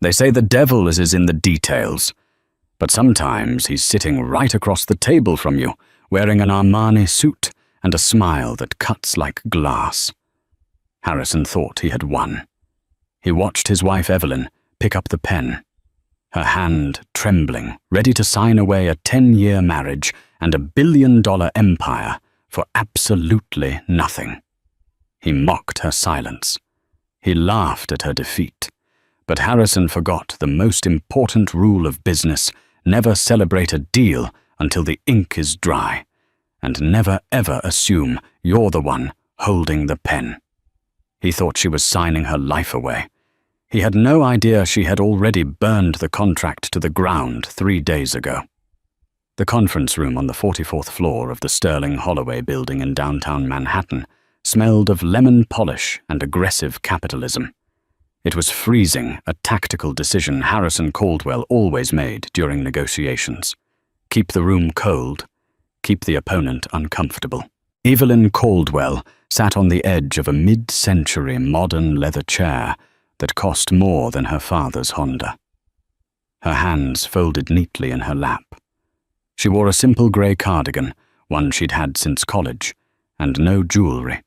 They say the devil is in the details, but sometimes he's sitting right across the table from you, wearing an Armani suit and a smile that cuts like glass. Harrison thought he had won. He watched his wife Evelyn pick up the pen, her hand trembling, ready to sign away a 10-year marriage and a billion-dollar empire for absolutely nothing. He mocked her silence. He laughed at her defeat. But Harrison forgot the most important rule of business: never celebrate a deal until the ink is dry, and never ever assume you're the one holding the pen. He thought she was signing her life away. He had no idea she had already burned the contract to the ground 3 days ago. The conference room on the 44th floor of the Sterling Holloway building in downtown Manhattan smelled of lemon polish and aggressive capitalism. It was freezing, a tactical decision Harrison Caldwell always made during negotiations. Keep the room cold, keep the opponent uncomfortable. Evelyn Caldwell sat on the edge of a mid-century modern leather chair that cost more than her father's Honda. Her hands folded neatly in her lap. She wore a simple grey cardigan, one she'd had since college, and no jewelry.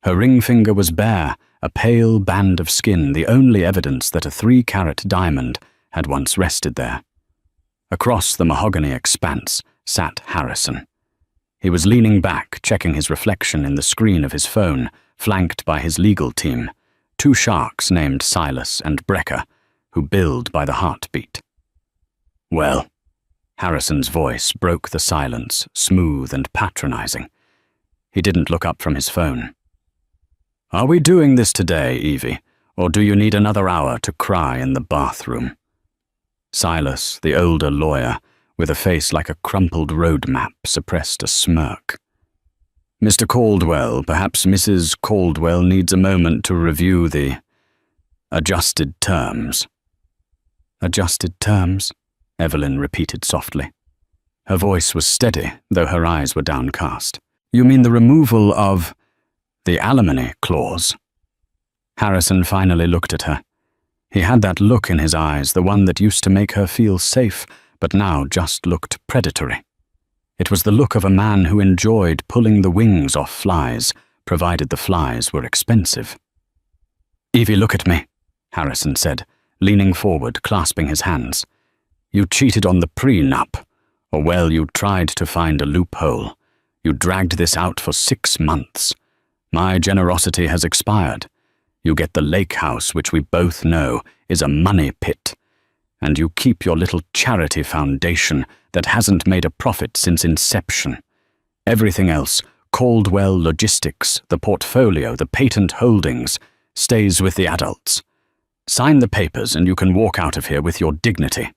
Her ring finger was bare, a pale band of skin, the only evidence that a 3-carat diamond had once rested there. Across the mahogany expanse sat Harrison. He was leaning back, checking his reflection in the screen of his phone, flanked by his legal team, 2 sharks named Silas and Brecker, who billed by the heartbeat. "Well," Harrison's voice broke the silence, smooth and patronizing. He didn't look up from his phone. "Are we doing this today, Evie, or do you need another hour to cry in the bathroom?" Silas, the older lawyer, with a face like a crumpled road map, suppressed a smirk. "Mr. Caldwell, perhaps Mrs. Caldwell needs a moment to review the adjusted terms." "Adjusted terms?" Evelyn repeated softly. Her voice was steady, though her eyes were downcast. "You mean the removal of the alimony clause?" Harrison finally looked at her. He had that look in his eyes, the one that used to make her feel safe, but now just looked predatory. It was the look of a man who enjoyed pulling the wings off flies, provided the flies were expensive. "Evie, look at me," Harrison said, leaning forward, clasping his hands. "You cheated on the prenup, or well, you tried to find a loophole. You dragged this out for 6 months. My generosity has expired. You get the lake house, which we both know is a money pit. And you keep your little charity foundation that hasn't made a profit since inception. Everything else, Caldwell Logistics, the portfolio, the patent holdings, stays with the adults. Sign the papers and you can walk out of here with your dignity.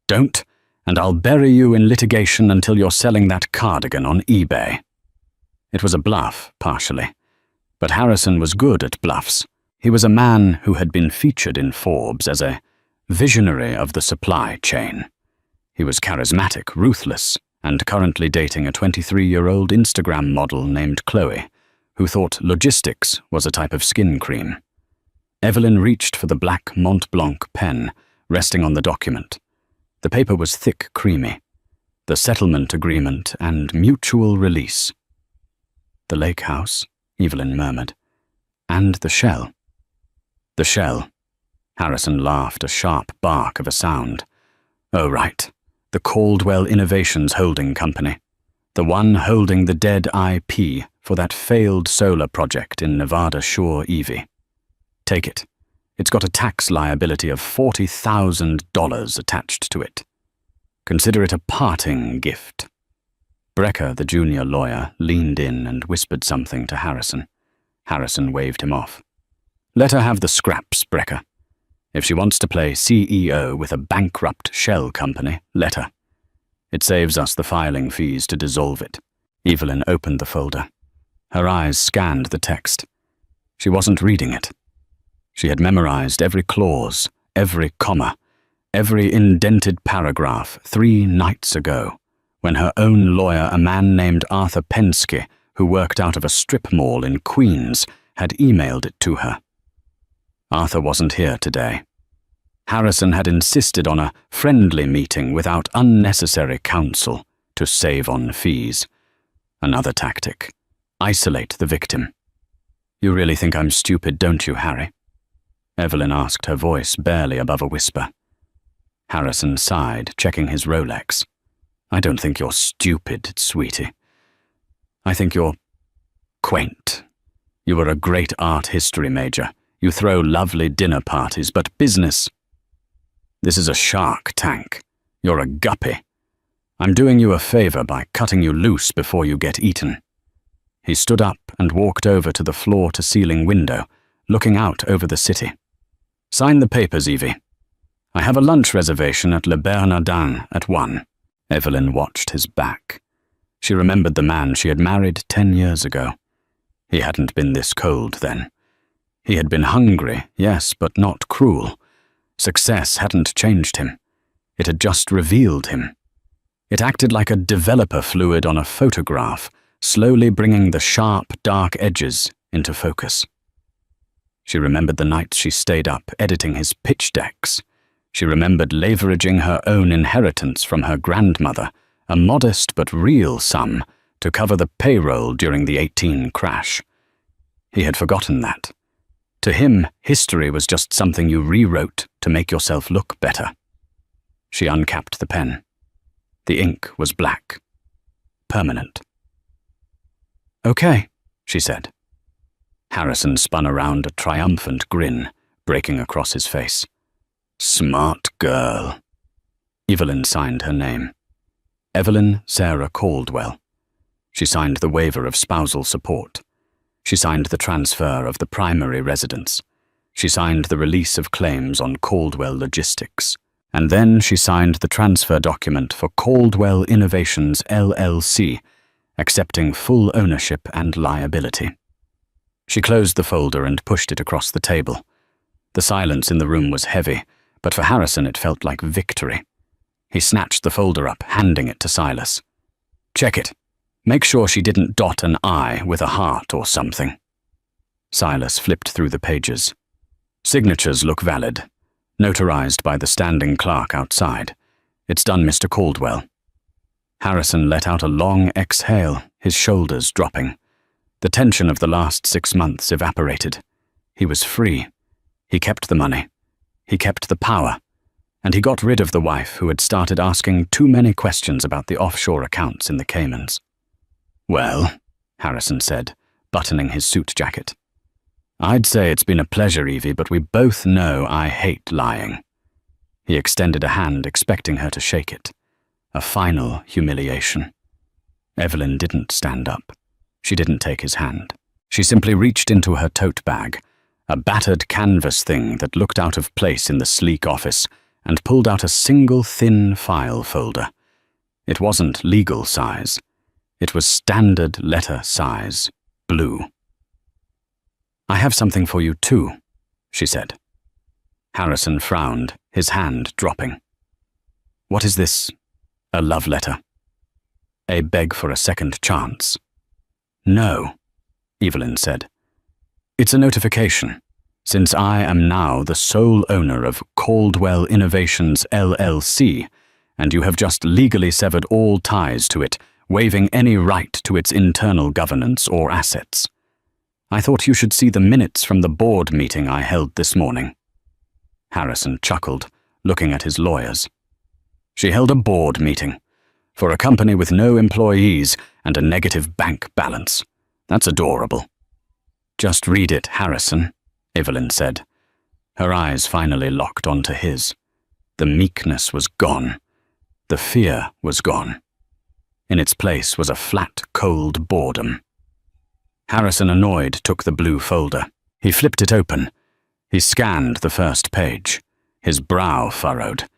Don't, and I'll bury you in litigation until you're selling that cardigan on eBay." It was a bluff, partially. But Harrison was good at bluffs. He was a man who had been featured in Forbes as a visionary of the supply chain. He was charismatic, ruthless, and currently dating a 23-year-old Instagram model named Chloe, who thought logistics was a type of skin cream. Evelyn reached for the black Mont Blanc pen, resting on the document. The paper was thick, creamy. The settlement agreement and mutual release. "The lake house," Evelyn murmured. "And the shell." "The shell." Harrison laughed, a sharp bark of a sound. "Oh, right. The Caldwell Innovations Holding Company. The one holding the dead IP for that failed solar project in Nevada Shore, Evie. Take it. It's got a tax liability of $40,000 attached to it. Consider it a parting gift." Brecker, the junior lawyer, leaned in and whispered something to Harrison. Harrison waved him off. "Let her have the scraps, Brecker. If she wants to play CEO with a bankrupt shell company, let her. It saves us the filing fees to dissolve it." Evelyn opened the folder. Her eyes scanned the text. She wasn't reading it. She had memorized every clause, every comma, every indented paragraph 3 nights ago, when her own lawyer, a man named Arthur Penske, who worked out of a strip mall in Queens, had emailed it to her. Arthur wasn't here today. Harrison had insisted on a friendly meeting without unnecessary counsel to save on fees. Another tactic. Isolate the victim. "You really think I'm stupid, don't you, Harry?" Evelyn asked, her voice barely above a whisper. Harrison sighed, checking his Rolex. "I don't think you're stupid, sweetie. I think you're quaint. You were a great art history major. You throw lovely dinner parties, but business. This is a shark tank. You're a guppy. I'm doing you a favor by cutting you loose before you get eaten." He stood up and walked over to the floor-to-ceiling window, looking out over the city. "Sign the papers, Evie. I have a lunch reservation at Le Bernardin at 1. Evelyn watched his back. She remembered the man she had married 10 years ago. He hadn't been this cold then. He had been hungry, yes, but not cruel. Success hadn't changed him. It had just revealed him. It acted like a developer fluid on a photograph, slowly bringing the sharp, dark edges into focus. She remembered the nights she stayed up editing his pitch decks. She remembered leveraging her own inheritance from her grandmother, a modest but real sum, to cover the payroll during the 18 crash. He had forgotten that. To him, history was just something you rewrote to make yourself look better. She uncapped the pen. The ink was black. Permanent. "Okay," she said. Harrison spun around, a triumphant grin breaking across his face. "Smart girl." Evelyn signed her name. Evelyn Sarah Caldwell. She signed the waiver of spousal support. She signed the transfer of the primary residence. She signed the release of claims on Caldwell Logistics. And then she signed the transfer document for Caldwell Innovations LLC, accepting full ownership and liability. She closed the folder and pushed it across the table. The silence in the room was heavy, but for Harrison it felt like victory. He snatched the folder up, handing it to Silas. "Check it. Make sure she didn't dot an I with a heart or something." Silas flipped through the pages. "Signatures look valid. Notarized by the standing clerk outside. It's done, Mr. Caldwell." Harrison let out a long exhale, his shoulders dropping. The tension of the last 6 months evaporated. He was free. He kept the money. He kept the power. And he got rid of the wife who had started asking too many questions about the offshore accounts in the Caymans. "Well," Harrison said, buttoning his suit jacket. "I'd say it's been a pleasure, Evie, but we both know I hate lying." He extended a hand, expecting her to shake it. A final humiliation. Evelyn didn't stand up. She didn't take his hand. She simply reached into her tote bag, a battered canvas thing that looked out of place in the sleek office, and pulled out a single thin file folder. It wasn't legal size. It was standard letter size, blue. "I have something for you too," she said. Harrison frowned, his hand dropping. "What is this? A love letter? A beg for a second chance?" "No," Evelyn said. "It's a notification. Since I am now the sole owner of Caldwell Innovations LLC, and you have just legally severed all ties to it, waiving any right to its internal governance or assets. I thought you should see the minutes from the board meeting I held this morning." Harrison chuckled, looking at his lawyers. "She held a board meeting for a company with no employees and a negative bank balance. That's adorable." "Just read it, Harrison," Evelyn said. Her eyes finally locked onto his. The meekness was gone. The fear was gone. In its place was a flat, cold boredom. Harrison, annoyed, took the blue folder. He flipped it open. He scanned the first page. His brow furrowed.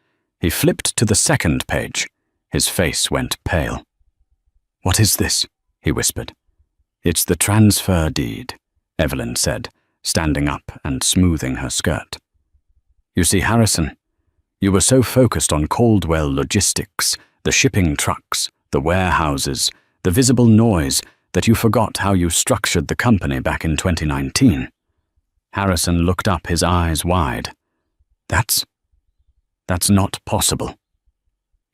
He flipped to the second page. His face went pale. "What is this?" he whispered. "It's the transfer deed," Evelyn said, standing up and smoothing her skirt. "You see, Harrison, you were so focused on Caldwell Logistics, the shipping trucks, the warehouses, the visible noise, that you forgot how you structured the company back in 2019. Harrison looked up, his eyes wide. "That's That's not possible.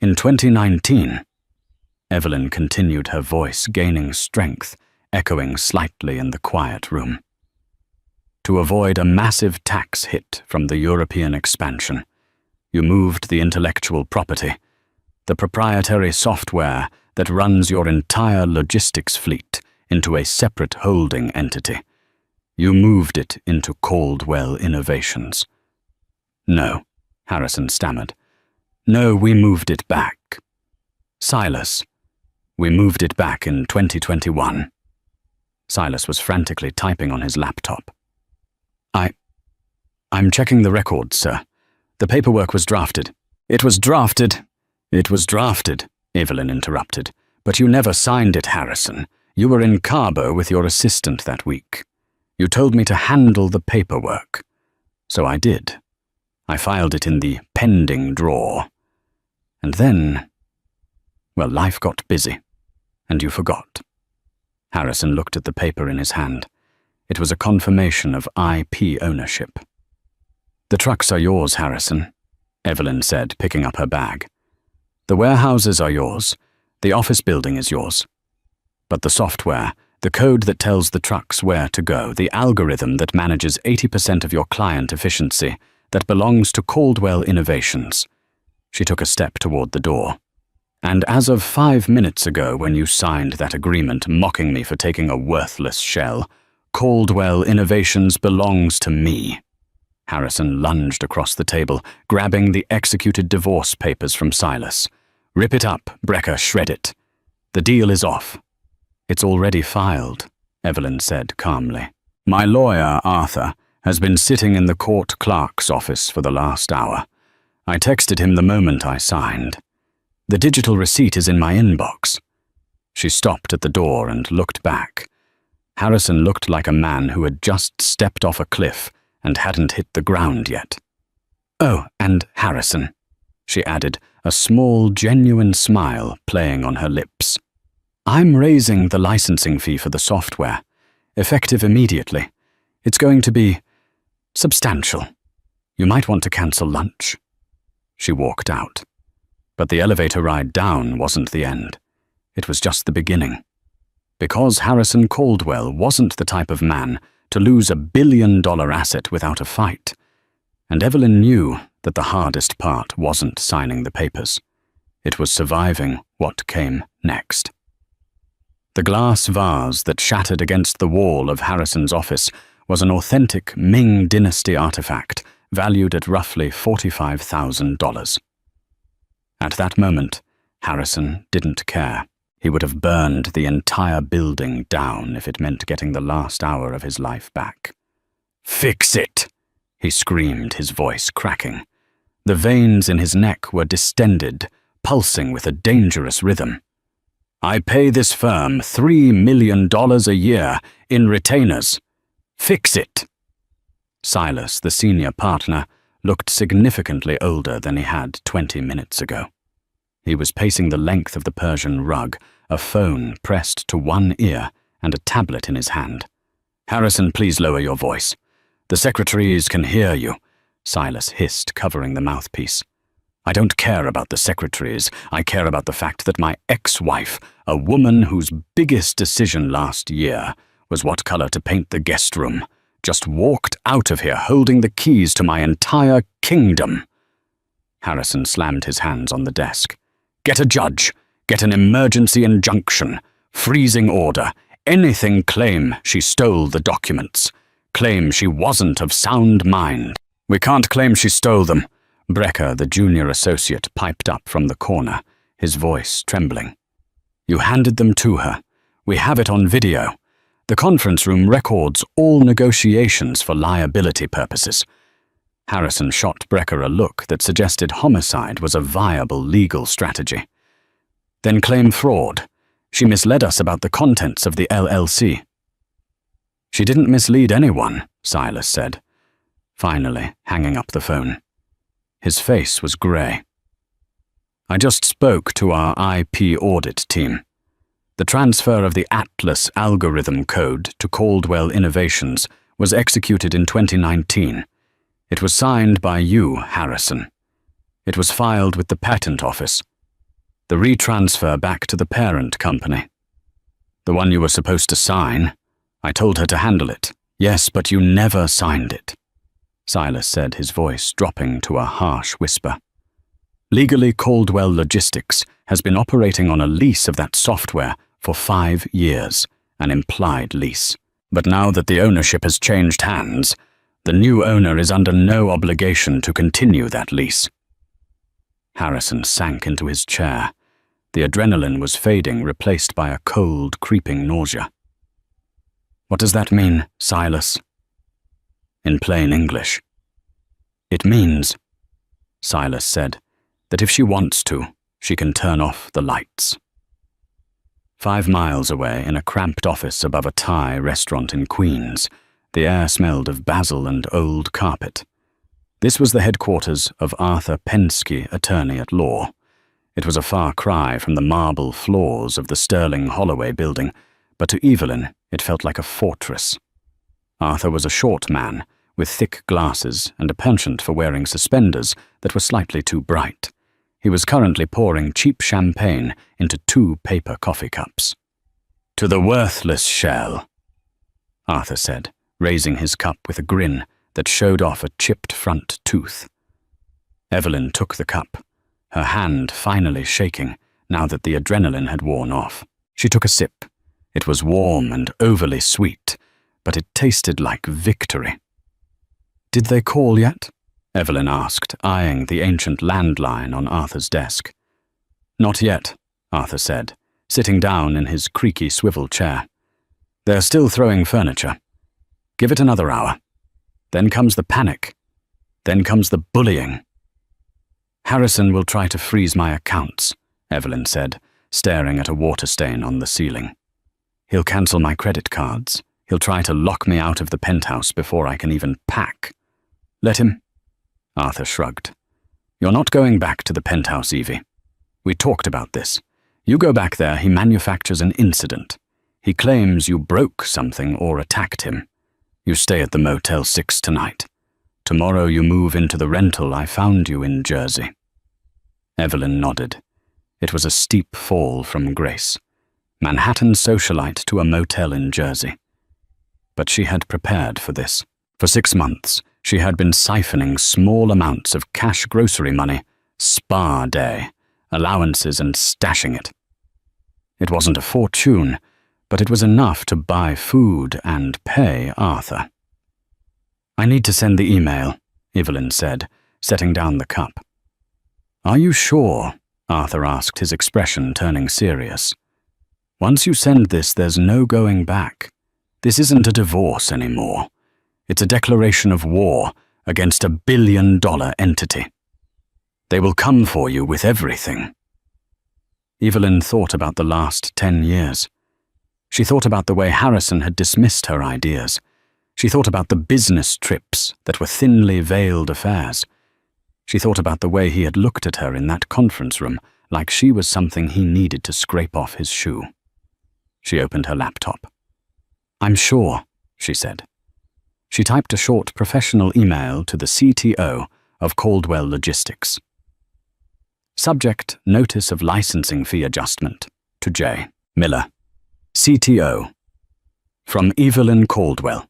In 2019, Evelyn continued, her voice gaining strength, echoing slightly in the quiet room. To avoid a massive tax hit from the European expansion, you moved the intellectual property, the proprietary software that runs your entire logistics fleet, into a separate holding entity. You moved it into Caldwell Innovations. No, Harrison stammered. No, we moved it back. Silas, we moved it back in 2021. Silas was frantically typing on his laptop. I'm checking the records, sir. The paperwork was drafted. It was drafted, Evelyn interrupted. But you never signed it, Harrison. You were in Cabo with your assistant that week. You told me to handle the paperwork. So I did. I filed it in the pending drawer. And then, well, life got busy, and you forgot. Harrison looked at the paper in his hand. It was a confirmation of IP ownership. The trucks are yours, Harrison, Evelyn said, picking up her bag. The warehouses are yours. The office building is yours. But the software, the code that tells the trucks where to go, the algorithm that manages 80% of your client efficiency, that belongs to Caldwell Innovations. She took a step toward the door. And as of 5 minutes ago, when you signed that agreement mocking me for taking a worthless shell, Caldwell Innovations belongs to me. Harrison lunged across the table, grabbing the executed divorce papers from Silas. Rip it up, Brecker, shred it. The deal is off. It's already filed, Evelyn said calmly. My lawyer, Arthur, has been sitting in the court clerk's office for the last hour. I texted him the moment I signed. The digital receipt is in my inbox. She stopped at the door and looked back. Harrison looked like a man who had just stepped off a cliff and hadn't hit the ground yet. Oh, and Harrison, she added, a small, genuine smile playing on her lips. I'm raising the licensing fee for the software, effective immediately. It's going to be substantial. You might want to cancel lunch. She walked out. But the elevator ride down wasn't the end. It was just the beginning. Because Harrison Caldwell wasn't the type of man to lose $1 billion asset without a fight. And Evelyn knew that the hardest part wasn't signing the papers. It was surviving what came next. The glass vase that shattered against the wall of Harrison's office was an authentic Ming Dynasty artifact valued at roughly $45,000. At that moment, Harrison didn't care. He would have burned the entire building down if it meant getting the last hour of his life back. Fix it! He screamed, his voice cracking. The veins in his neck were distended, pulsing with a dangerous rhythm. I pay this firm $3 million a year in retainers. Fix it! Silas, the senior partner, looked significantly older than he had 20 minutes ago. He was pacing the length of the Persian rug, a phone pressed to one ear and a tablet in his hand. Harrison, please lower your voice. The secretaries can hear you, Silas hissed, covering the mouthpiece. I don't care about the secretaries. I care about the fact that my ex-wife, a woman whose biggest decision last year was what color to paint the guest room, just walked out of here holding the keys to my entire kingdom. Harrison slammed his hands on the desk. Get a judge. Get an emergency injunction. Freezing order. Anything claim she stole the documents. Claim she wasn't of sound mind. We can't claim she stole them. Brecker, the junior associate, piped up from the corner, his voice trembling. You handed them to her. We have it on video. The conference room records all negotiations for liability purposes. Harrison shot Brecker a look that suggested homicide was a viable legal strategy. Then claim fraud. She misled us about the contents of the LLC. She didn't mislead anyone, Silas said, finally hanging up the phone. His face was grey. I just spoke to our IP audit team. The transfer of the Atlas algorithm code to Caldwell Innovations was executed in 2019. It was signed by you, Harrison. It was filed with the patent office. The retransfer back to the parent company. The one you were supposed to sign. I told her to handle it. Yes, but you never signed it, Silas said, his voice dropping to a harsh whisper. Legally, Caldwell Logistics has been operating on a lease of that software for 5 years, an implied lease. But now that the ownership has changed hands, the new owner is under no obligation to continue that lease. Harrison sank into his chair. The adrenaline was fading, replaced by a cold, creeping nausea. What does that mean, Silas? In plain English. It means, Silas said, that if she wants to, she can turn off the lights. 5 miles away, in a cramped office above a Thai restaurant in Queens, the air smelled of basil and old carpet. This was the headquarters of Arthur Penske, attorney at law. It was a far cry from the marble floors of the Sterling Holloway building, but to Evelyn it felt like a fortress. Arthur was a short man, with thick glasses and a penchant for wearing suspenders that were slightly too bright. He was currently pouring cheap champagne into 2 paper coffee cups. "To the worthless shell," Arthur said, raising his cup with a grin that showed off a chipped front tooth. Evelyn took the cup, her hand finally shaking now that the adrenaline had worn off. She took a sip. It was warm and overly sweet, but it tasted like victory. "Did they call yet?" Evelyn asked, eyeing the ancient landline on Arthur's desk. "Not yet," Arthur said, sitting down in his creaky swivel chair. "They're still throwing furniture. Give it another hour. Then comes the panic. Then comes the bullying." "Harrison will try to freeze my accounts," Evelyn said, staring at a water stain on the ceiling. "He'll cancel my credit cards. He'll try to lock me out of the penthouse before I can even pack." "Let him," Arthur shrugged. "You're not going back to the penthouse, Evie. We talked about this. You go back there, he manufactures an incident. He claims you broke something or attacked him. You stay at the Motel 6 tonight. Tomorrow you move into the rental I found you in Jersey." Evelyn nodded. It was a steep fall from grace. Manhattan socialite to a motel in Jersey. But she had prepared for this. For 6 months, she had been siphoning small amounts of cash grocery money, spa day, allowances, and stashing it. It wasn't a fortune, but it was enough to buy food and pay Arthur. "I need to send the email," Evelyn said, setting down the cup. "Are you sure?" Arthur asked, his expression turning serious. "Once you send this, there's no going back. This isn't a divorce anymore. It's a declaration of war against $1 billion entity. They will come for you with everything." Evelyn thought about the last 10 years. She thought about the way Harrison had dismissed her ideas. She thought about the business trips that were thinly veiled affairs. She thought about the way he had looked at her in that conference room like she was something he needed to scrape off his shoe. She opened her laptop. "I'm sure," she said. She typed a short professional email to the CTO of Caldwell Logistics. Subject: Notice of Licensing Fee Adjustment. To J. Miller, CTO. From Evelyn Caldwell,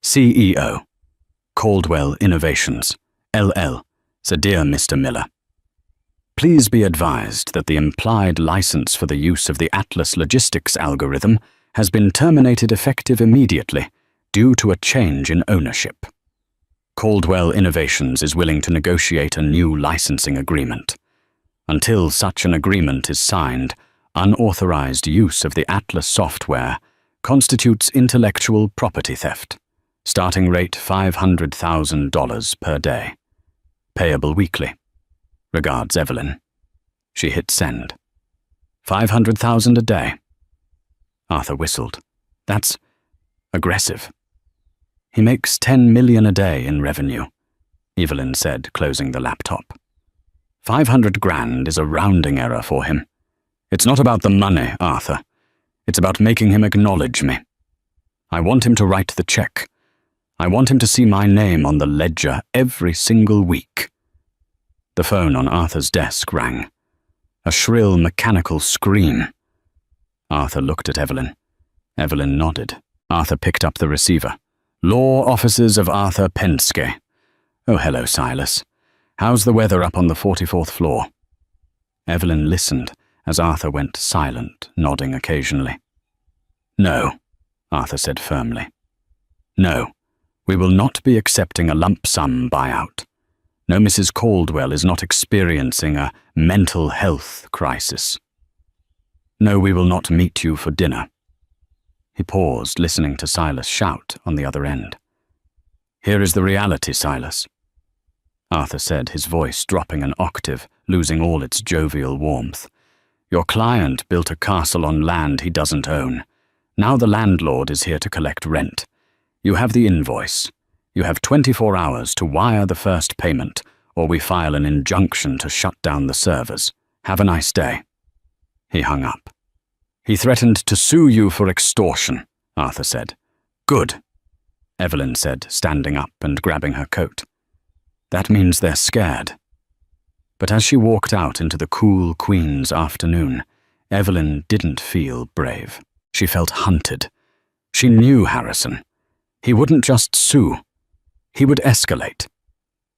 CEO, Caldwell Innovations, LL. So dear Mr. Miller, please be advised that the implied license for the use of the Atlas Logistics algorithm has been terminated effective immediately due to a change in ownership. Caldwell Innovations is willing to negotiate a new licensing agreement. Until such an agreement is signed, unauthorized use of the Atlas software constitutes intellectual property theft. Starting rate $500,000 per day. Payable weekly. Regards, Evelyn. She hit send. 500,000 a day. Arthur whistled. That's aggressive. He makes 10 million a day in revenue, Evelyn said, closing the laptop. 500 grand is a rounding error for him. It's not about the money, Arthur. It's about making him acknowledge me. I want him to write the check. I want him to see my name on the ledger every single week. The phone on Arthur's desk rang. A shrill, mechanical scream. Arthur looked at Evelyn. Evelyn nodded. Arthur picked up the receiver. Law Offices of Arthur Penske. Oh, hello, Silas. How's the weather up on the 44th floor? Evelyn listened as Arthur went silent, nodding occasionally. No, Arthur said firmly. No, we will not be accepting a lump sum buyout. No, Mrs. Caldwell is not experiencing a mental health crisis. No, we will not meet you for dinner. He paused, listening to Silas shout on the other end. Here is the reality, Silas. Arthur said, his voice dropping an octave, losing all its jovial warmth. Your client built a castle on land he doesn't own. Now the landlord is here to collect rent. You have the invoice. You have 24 hours to wire the first payment, or we file an injunction to shut down the servers. Have a nice day. He hung up. He threatened to sue you for extortion, Arthur said. Good, Evelyn said, standing up and grabbing her coat. That means they're scared. But as she walked out into the cool Queen's afternoon, Evelyn didn't feel brave. She felt hunted. She knew Harrison. He wouldn't just sue. He would escalate.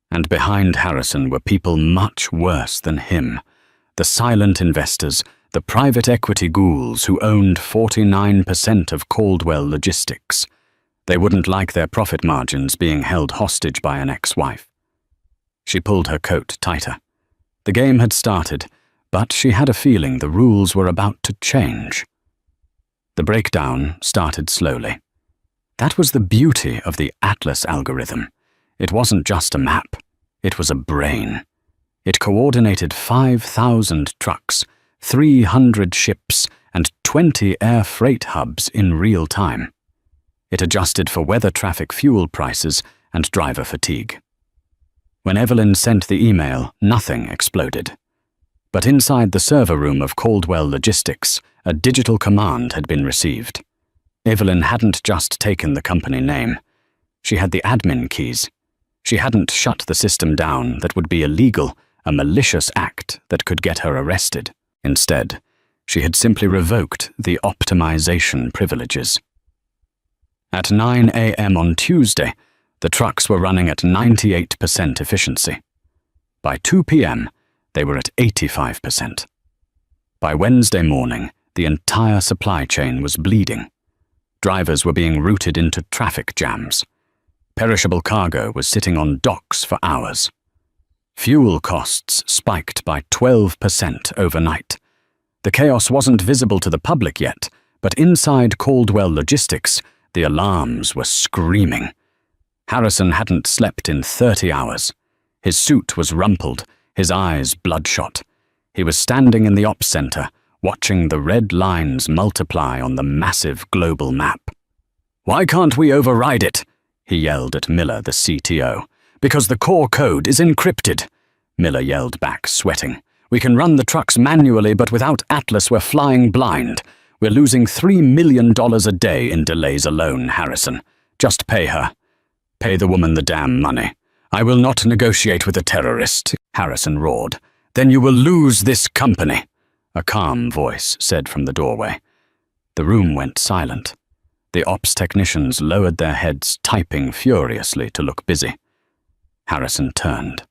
And behind Harrison were people much worse than him. The silent investors, the private equity ghouls who owned 49% of Caldwell Logistics. They wouldn't like their profit margins being held hostage by an ex-wife. She pulled her coat tighter. The game had started, but she had a feeling the rules were about to change. The breakdown started slowly. That was the beauty of the Atlas algorithm. It wasn't just a map. It was a brain. It coordinated 5,000 trucks, 300 ships, and 20 air freight hubs in real time. It adjusted for weather traffic fuel prices and driver fatigue. When Evelyn sent the email, nothing exploded. But inside the server room of Caldwell Logistics, a digital command had been received. Evelyn hadn't just taken the company name. She had the admin keys. She hadn't shut the system down that would be illegal, a malicious act that could get her arrested. Instead, she had simply revoked the optimization privileges. At 9 a.m. on Tuesday, the trucks were running at 98% efficiency. By 2 p.m., they were at 85%. By Wednesday morning, the entire supply chain was bleeding. Drivers were being routed into traffic jams. Perishable cargo was sitting on docks for hours. Fuel costs spiked by 12% overnight. The chaos wasn't visible to the public yet, but inside Caldwell Logistics, the alarms were screaming. Harrison hadn't slept in 30 hours. His suit was rumpled, his eyes bloodshot. He was standing in the ops center, watching the red lines multiply on the massive global map. "Why can't we override it?" he yelled at Miller, the CTO. "Because the core code is encrypted," Miller yelled back, sweating. "We can run the trucks manually, but without Atlas we're flying blind. We're losing $3 million a day in delays alone, Harrison. Just pay her. Pay the woman the damn money. I will not negotiate with a terrorist," Harrison roared. "Then you will lose this company," a calm voice said from the doorway. The room went silent. The ops technicians lowered their heads, typing furiously to look busy. Harrison turned.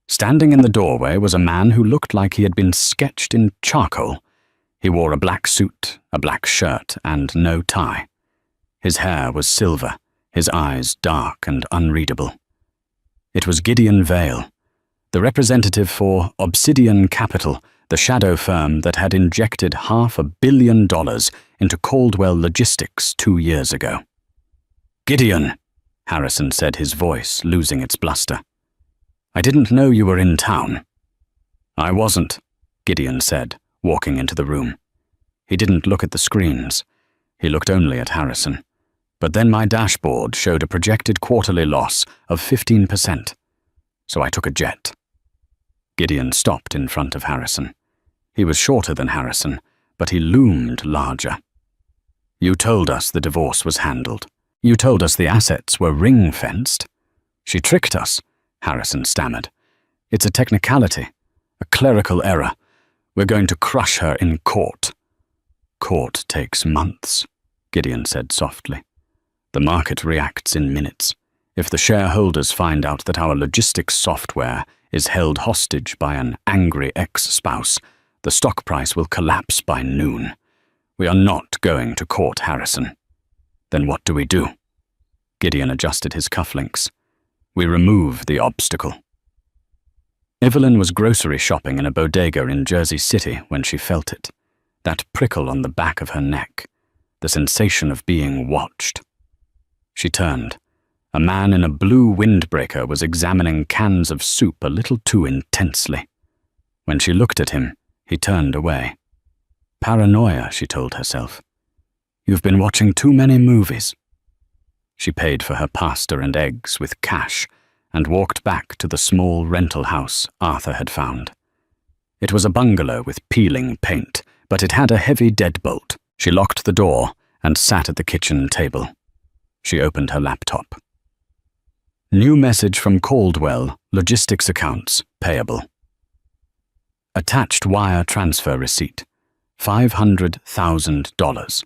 Standing in the doorway was a man who looked like he had been sketched in charcoal. He wore a black suit, a black shirt, and no tie. His hair was silver, his eyes dark and unreadable. It was Gideon Vale, the representative for Obsidian Capital, the shadow firm that had injected $500 million into Caldwell Logistics 2 years ago. "Gideon," Harrison said, his voice losing its bluster. "I didn't know you were in town." "I wasn't," Gideon said, walking into the room. He didn't look at the screens. He looked only at Harrison. But then my dashboard showed a projected quarterly loss of 15%. So I took a jet. Gideon stopped in front of Harrison. He was shorter than Harrison, but he loomed larger. "You told us the divorce was handled. You told us the assets were ring-fenced." "She tricked us," Harrison stammered. It's a technicality, a clerical error. We're going to crush her in court." "Court takes months," Gideon said softly. "The market reacts in minutes. If the shareholders find out that our logistics software is held hostage by an angry ex-spouse, the stock price will collapse by noon. We are not going to court, Harrison." "Then what do we do?" Gideon adjusted his cufflinks. "We remove the obstacle." Evelyn was grocery shopping in a bodega in Jersey City when she felt it. That prickle on the back of her neck. The sensation of being watched. She turned. A man in a blue windbreaker was examining cans of soup a little too intensely. When she looked at him, he turned away. "Paranoia," she told herself. "You've been watching too many movies." She paid for her pasta and eggs with cash and walked back to the small rental house Arthur had found. It was a bungalow with peeling paint, but it had a heavy deadbolt. She locked the door and sat at the kitchen table. She opened her laptop. New message from Caldwell, logistics accounts, payable. Attached wire transfer receipt, $500,000.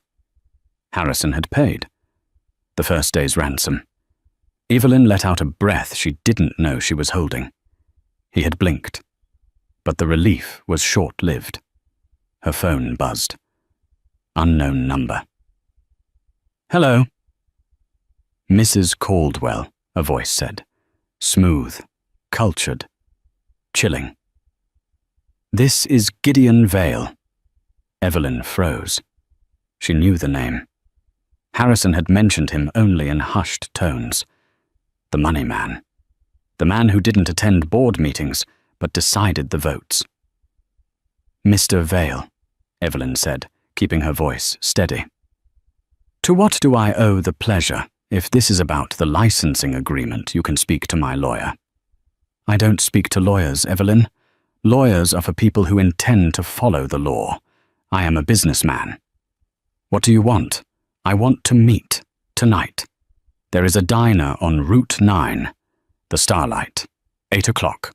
Harrison had paid. The first day's ransom. Evelyn let out a breath she didn't know she was holding. He had blinked. But the relief was short-lived. Her phone buzzed. Unknown number. "Hello." "Mrs. Caldwell," a voice said. Smooth, cultured, chilling. "This is Gideon Vale." Evelyn froze. She knew the name. Harrison had mentioned him only in hushed tones. The money man. The man who didn't attend board meetings, but decided the votes. "Mr. Vale," Evelyn said, keeping her voice steady. "To what do I owe the pleasure? If this is about the licensing agreement, you can speak to my lawyer." "I don't speak to lawyers, Evelyn. Lawyers are for people who intend to follow the law. I am a businessman." "What do you want?" "I want to meet, tonight. There is a diner on Route 9, the Starlight, 8 o'clock.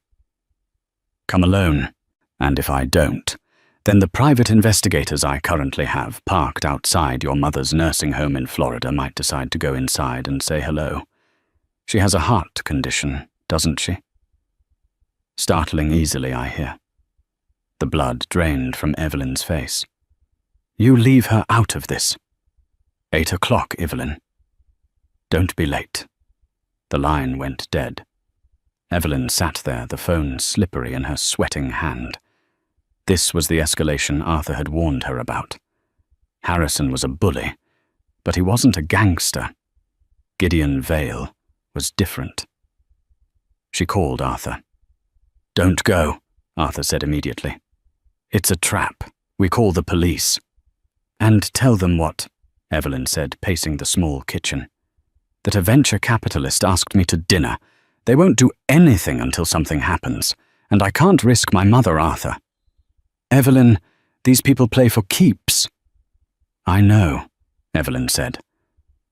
Come alone, and if I don't, then the private investigators I currently have parked outside your mother's nursing home in Florida might decide to go inside and say hello. She has a heart condition, doesn't she?" Startling easily, I hear. The blood drained from Evelyn's face. "You leave her out of this." 8 o'clock, Evelyn. Don't be late." The line went dead. Evelyn sat there, the phone slippery in her sweating hand. This was the escalation Arthur had warned her about. Harrison was a bully, but he wasn't a gangster. Gideon Vale was different. She called Arthur. "Don't go," Arthur said immediately. "It's a trap. We call the police." "And tell them what?" Evelyn said, pacing the small kitchen. "That a venture capitalist asked me to dinner. They won't do anything until something happens, and I can't risk my mother, Arthur." "Evelyn, these people play for keeps." "I know," Evelyn said.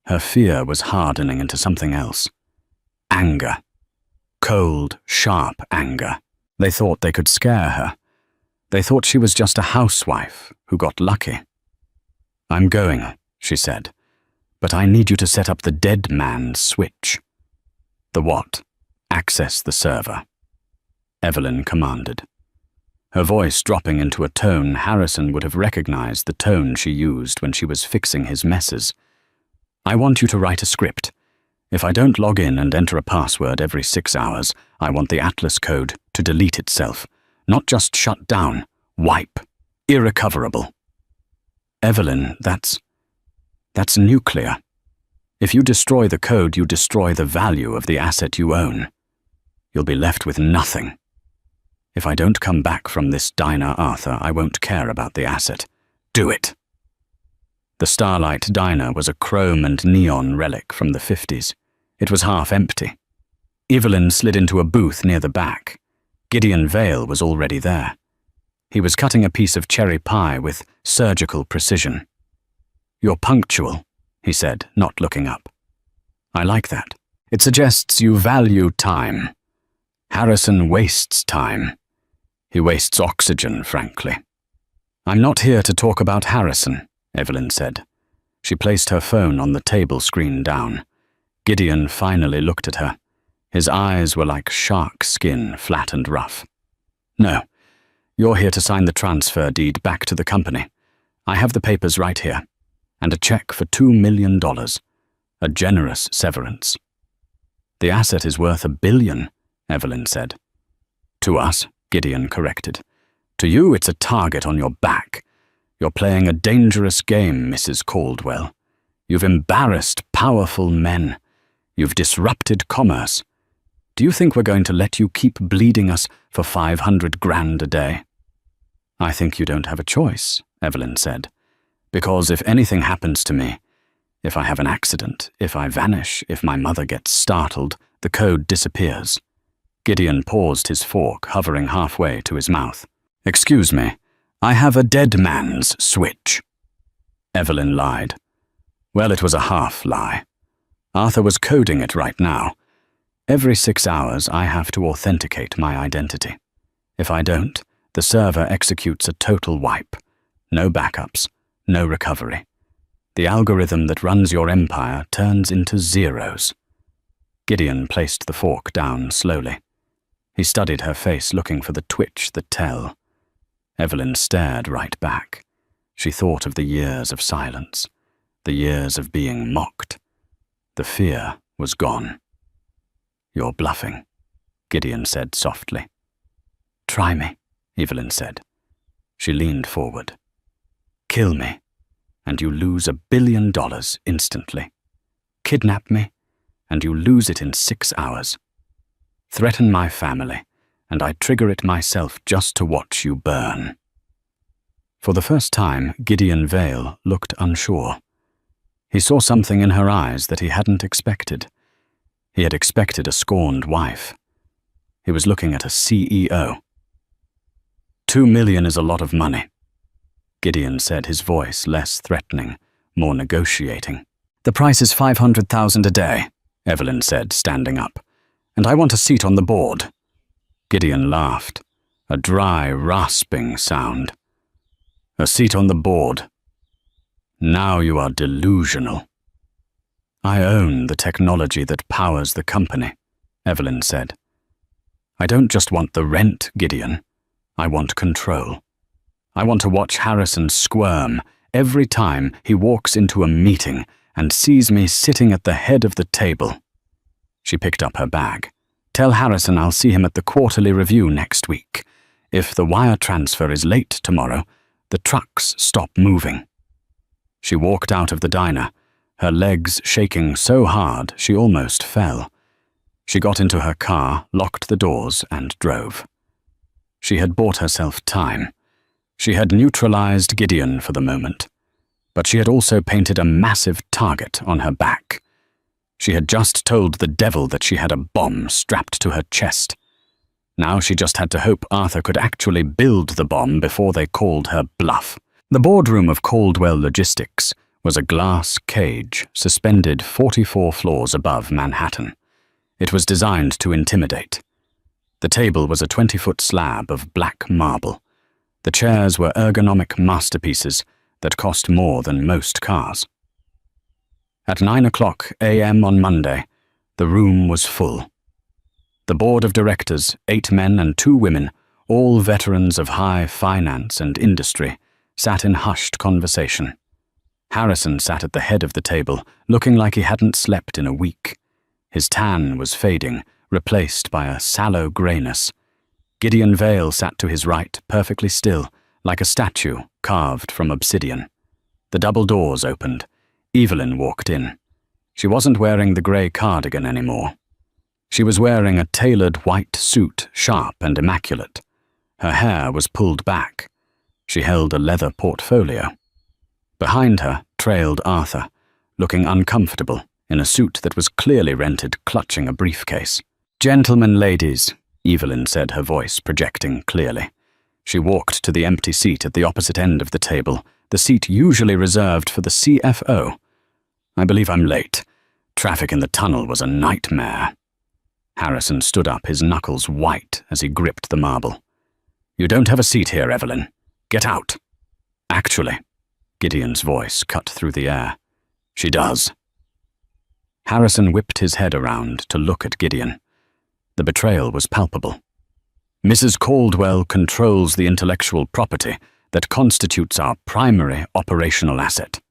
Her fear was hardening into something else. Anger. Cold, sharp anger. They thought they could scare her. They thought she was just a housewife who got lucky. "I'm going," she said. "But I need you to set up the dead man's switch." "The what?" "Access the server," Evelyn commanded. Her voice dropping into a tone Harrison would have recognized the tone she used when she was fixing his messes. "I want you to write a script. If I don't log in and enter a password every 6 hours, I want the Atlas code to delete itself. Not just shut down, wipe. Irrecoverable." "Evelyn, that's nuclear. If you destroy the code, you destroy the value of the asset you own. You'll be left with nothing. If I don't come back from this diner, Arthur, I won't care about the asset. Do it." The Starlight Diner was a chrome and neon relic from the 50s. It was half empty. Evelyn slid into a booth near the back. Gideon Vale was already there. He was cutting a piece of cherry pie with surgical precision. "You're punctual," he said, not looking up. "I like that. It suggests you value time. Harrison wastes time. He wastes oxygen, frankly. I'm not here to talk about Harrison, Evelyn said. She placed her phone on the table screen down. Gideon finally looked at her. His eyes were like shark skin, flat and rough. No, you're here to sign the transfer deed back to the company. I have the papers right here, and a check for $2 million. A generous severance. The asset is worth $1 billion, Evelyn said. To us, Gideon corrected. To you, it's a target on your back. You're playing a dangerous game, Mrs. Caldwell. You've embarrassed powerful men. You've disrupted commerce. Do you think we're going to let you keep bleeding us for $500,000 a day? I think you don't have a choice, Evelyn said. Because if anything happens to me, if I have an accident, if I vanish, if my mother gets startled, the code disappears. Gideon paused, his fork hovering halfway to his mouth. Excuse me, I have a dead man's switch. Evelyn lied. Well, it was a half lie. Arthur was coding it right now. Every 6 hours, I have to authenticate my identity. If I don't, the server executes a total wipe. No backups, no recovery. The algorithm that runs your empire turns into zeros. Gideon placed the fork down slowly. He studied her face, looking for the twitch, the tell. Evelyn stared right back. She thought of the years of silence, the years of being mocked. The fear was gone. You're bluffing, Gideon said softly. Try me, Evelyn said. She leaned forward. Kill me, and you lose $1 billion instantly. Kidnap me, and you lose it in 6 hours. Threaten my family, and I trigger it myself just to watch you burn. For the first time, Gideon Vale looked unsure. He saw something in her eyes that he hadn't expected. He had expected a scorned wife. He was looking at a CEO. $2 million is a lot of money, Gideon said, his voice less threatening, more negotiating. The price is $500,000 a day, Evelyn said, standing up. And I want a seat on the board. Gideon laughed, a dry, rasping sound. A seat on the board. Now you are delusional. I own the technology that powers the company, Evelyn said. I don't just want the rent, Gideon. I want control. I want to watch Harrison squirm every time he walks into a meeting and sees me sitting at the head of the table. She picked up her bag. Tell Harrison I'll see him at the quarterly review next week. If the wire transfer is late tomorrow, the trucks stop moving. She walked out of the diner, her legs shaking so hard she almost fell. She got into her car, locked the doors, and drove. She had bought herself time. She had neutralized Gideon for the moment, but she had also painted a massive target on her back. She had just told the devil that she had a bomb strapped to her chest. Now she just had to hope Arthur could actually build the bomb before they called her bluff. The boardroom of Caldwell Logistics was a glass cage suspended 44 floors above Manhattan. It was designed to intimidate. The table was a 20-foot slab of black marble. The chairs were ergonomic masterpieces that cost more than most cars. At 9:00 a.m. on Monday, the room was full. The board of directors, 8 men and 2 women, all veterans of high finance and industry, sat in hushed conversation. Harrison sat at the head of the table, looking like he hadn't slept in a week. His tan was fading, replaced by a sallow grayness. Gideon Vale sat to his right, perfectly still, like a statue carved from obsidian. The double doors opened. Evelyn walked in. She wasn't wearing the grey cardigan anymore. She was wearing a tailored white suit, sharp and immaculate. Her hair was pulled back. She held a leather portfolio. Behind her trailed Arthur, looking uncomfortable, in a suit that was clearly rented, clutching a briefcase. "Gentlemen, ladies," Evelyn said, her voice projecting clearly. She walked to the empty seat at the opposite end of the table, the seat usually reserved for the CFO. "I believe I'm late. Traffic in the tunnel was a nightmare." Harrison stood up, his knuckles white as he gripped the marble. "You don't have a seat here, Evelyn. Get out." "Actually," Gideon's voice cut through the air, "she does." Harrison whipped his head around to look at Gideon. The betrayal was palpable. "Mrs. Caldwell controls the intellectual property that constitutes our primary operational asset,"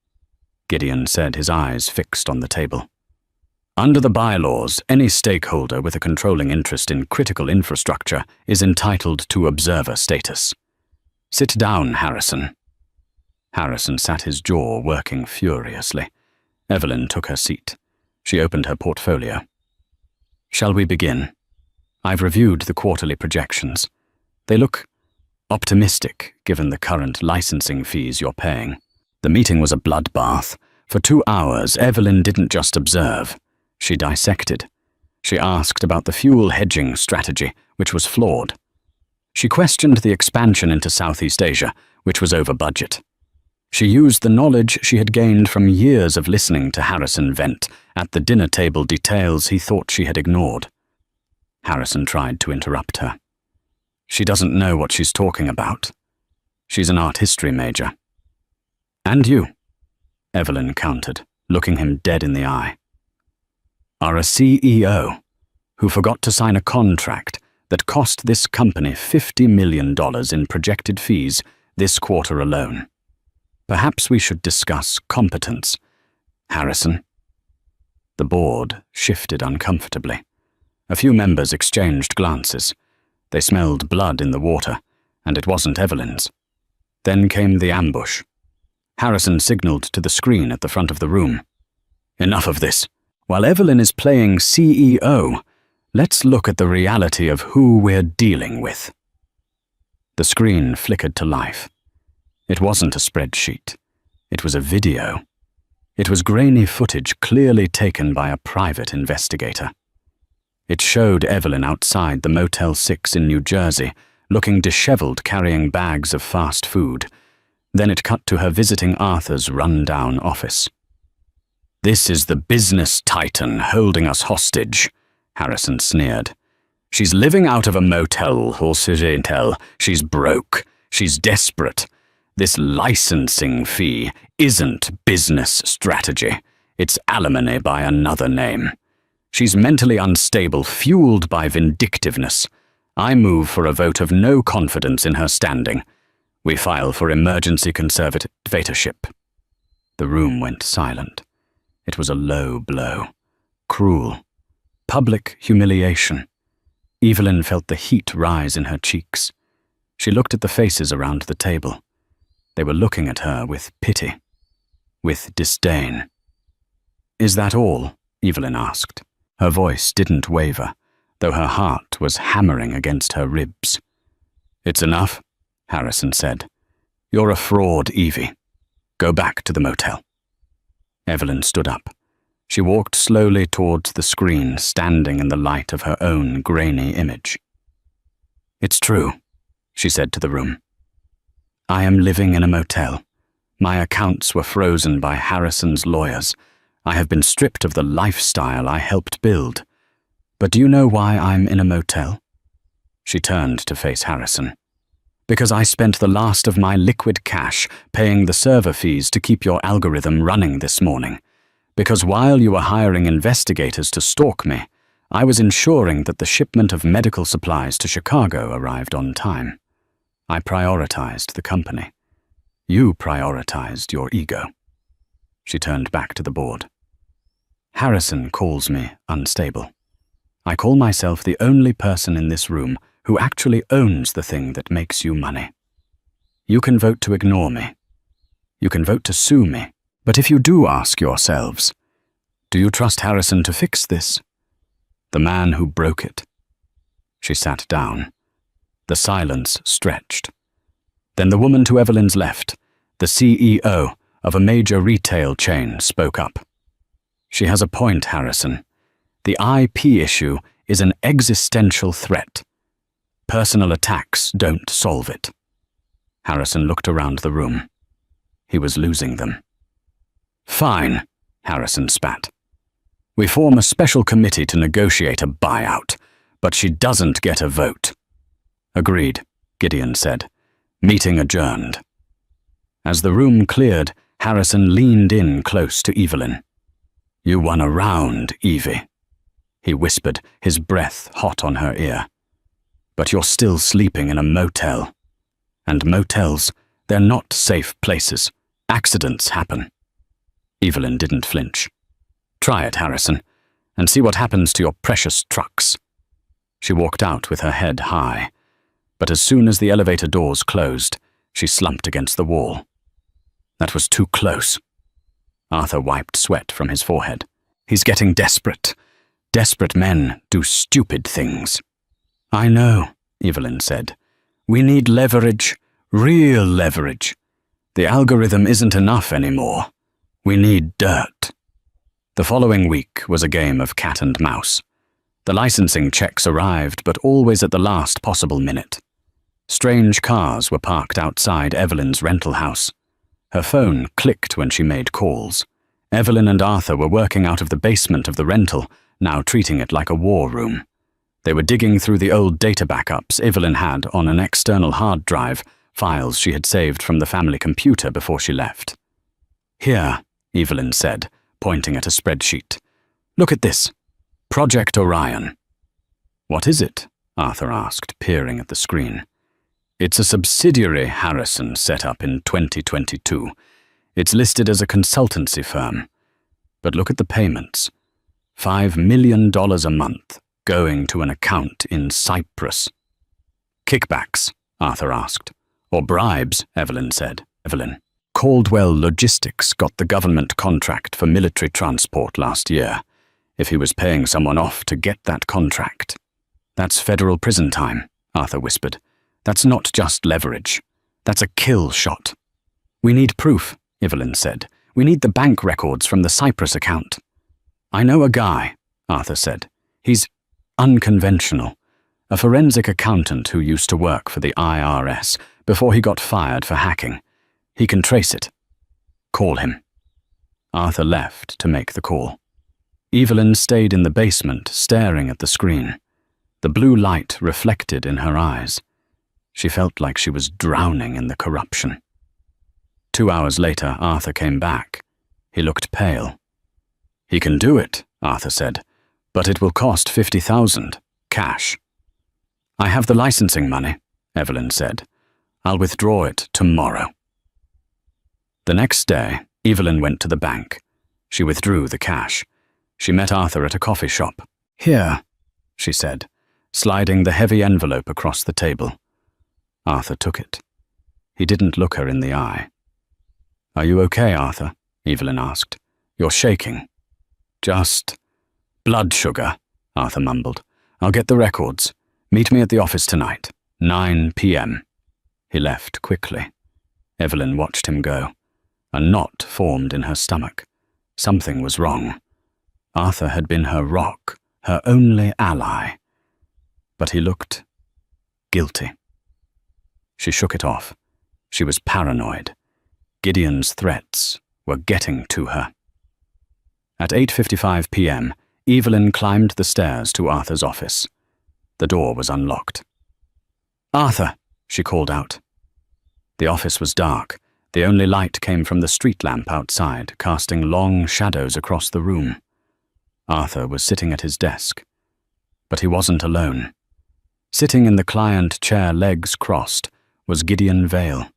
Gideon said, his eyes fixed on the table. "Under the bylaws, any stakeholder with a controlling interest in critical infrastructure is entitled to observer status. Sit down, Harrison." Harrison sat, his jaw working furiously. Evelyn took her seat. She opened her portfolio. "Shall we begin? I've reviewed the quarterly projections. They look optimistic, given the current licensing fees you're paying." The meeting was a bloodbath. For 2 hours, Evelyn didn't just observe. She dissected. She asked about the fuel hedging strategy, which was flawed. She questioned the expansion into Southeast Asia, which was over budget. She used the knowledge she had gained from years of listening to Harrison vent at the dinner table details he thought she had ignored. Harrison tried to interrupt her. "She doesn't know what she's talking about. She's an art history major." "And you," Evelyn countered, looking him dead in the eye, "are a CEO who forgot to sign a contract that cost this company $50 million in projected fees this quarter alone. Perhaps we should discuss competence, Harrison." The board shifted uncomfortably. A few members exchanged glances. They smelled blood in the water, and it wasn't Evelyn's. Then came the ambush. Harrison signaled to the screen at the front of the room. "Enough of this. While Evelyn is playing CEO, let's look at the reality of who we're dealing with." The screen flickered to life. It wasn't a spreadsheet. It was a video. It was grainy footage clearly taken by a private investigator. It showed Evelyn outside the Motel 6 in New Jersey, looking disheveled, carrying bags of fast food. Then it cut to her visiting Arthur's run-down office. "This is the business titan holding us hostage," Harrison sneered. "She's living out of a motel or hotel. She's broke. She's desperate. This licensing fee isn't business strategy. It's alimony by another name. She's mentally unstable, fueled by vindictiveness. I move for a vote of no confidence in her standing. We file for emergency conservatorship." The room went silent. It was a low blow. Cruel. Public humiliation. Evelyn felt the heat rise in her cheeks. She looked at the faces around the table. They were looking at her with pity, with disdain. "Is that all?" Evelyn asked. Her voice didn't waver, though her heart was hammering against her ribs. "It's enough," Harrison said. "You're a fraud, Evie. Go back to the motel." Evelyn stood up. She walked slowly towards the screen, standing in the light of her own grainy image. "It's true," she said to the room. "I am living in a motel. My accounts were frozen by Harrison's lawyers. I have been stripped of the lifestyle I helped build. But do you know why I'm in a motel?" She turned to face Harrison. "Because I spent the last of my liquid cash paying the server fees to keep your algorithm running this morning. Because while you were hiring investigators to stalk me, I was ensuring that the shipment of medical supplies to Chicago arrived on time. I prioritized the company. You prioritized your ego." She turned back to the board. "Harrison calls me unstable. I call myself the only person in this room who actually owns the thing that makes you money. You can vote to ignore me. You can vote to sue me. But if you do ask yourselves, do you trust Harrison to fix this? The man who broke it." She sat down. The silence stretched. Then the woman to Evelyn's left, the CEO of a major retail chain, spoke up. "She has a point, Harrison. The IP issue is an existential threat. Personal attacks don't solve it." Harrison looked around the room. He was losing them. "Fine," Harrison spat. We form a special committee to negotiate a buyout, but she doesn't get a vote." "Agreed," Gideon said. Meeting adjourned. As the room cleared, Harrison leaned in close to Evelyn. "You won a round, Evie," he whispered, his breath hot on her ear. "But you're still sleeping in a motel. And motels, they're not safe places. Accidents happen." Evelyn didn't flinch. "Try it, Harrison, and see what happens to your precious trucks." She walked out with her head high, but as soon as the elevator doors closed, she slumped against the wall. That was too close. Arthur wiped sweat from his forehead. "He's getting desperate. Desperate men do stupid things." "I know," Evelyn said. "We need leverage, real leverage. The algorithm isn't enough anymore. We need dirt." The following week was a game of cat and mouse. The licensing checks arrived, but always at the last possible minute. Strange cars were parked outside Evelyn's rental house. Her phone clicked when she made calls. Evelyn and Arthur were working out of the basement of the rental, now treating it like a war room. They were digging through the old data backups Evelyn had on an external hard drive, files she had saved from the family computer before she left. "Here," Evelyn said, pointing at a spreadsheet. "Look at this. Project Orion." "What is it?" Arthur asked, peering at the screen. "It's a subsidiary Harrison set up in 2022. It's listed as a consultancy firm. But look at the payments. $5 million a month going to an account in Cyprus." "Kickbacks?" Arthur asked. "Or bribes," Evelyn said. "Caldwell Logistics got the government contract for military transport last year. If he was paying someone off to get that contract." "That's federal prison time," Arthur whispered. "That's not just leverage. That's a kill shot." "We need proof," Evelyn said. "We need the bank records from the Cyprus account." "I know a guy," Arthur said. "He's unconventional. A forensic accountant who used to work for the IRS before he got fired for hacking. He can trace it. Call him." Arthur left to make the call. Evelyn stayed in the basement, staring at the screen. The blue light reflected in her eyes. She felt like she was drowning in the corruption. 2 hours later, Arthur came back. He looked pale. "He can do it," Arthur said, "but it will cost $50,000, cash." "I have the licensing money," Evelyn said. "I'll withdraw it tomorrow." The next day, Evelyn went to the bank. She withdrew the cash. She met Arthur at a coffee shop. "Here," she said, sliding the heavy envelope across the table. Arthur took it. He didn't look her in the eye. "Are you okay, Arthur?" Evelyn asked. "You're shaking." "Just blood sugar," Arthur mumbled. "I'll get the records. Meet me at the office tonight, 9 p.m. He left quickly. Evelyn watched him go. A knot formed in her stomach. Something was wrong. Arthur had been her rock, her only ally. But he looked guilty. She shook it off. She was paranoid. Gideon's threats were getting to her. At 8:55 p.m., Evelyn climbed the stairs to Arthur's office. The door was unlocked. "Arthur," she called out. The office was dark. The only light came from the street lamp outside, casting long shadows across the room. Arthur was sitting at his desk. But he wasn't alone. Sitting in the client chair, legs crossed, was Gideon Vale.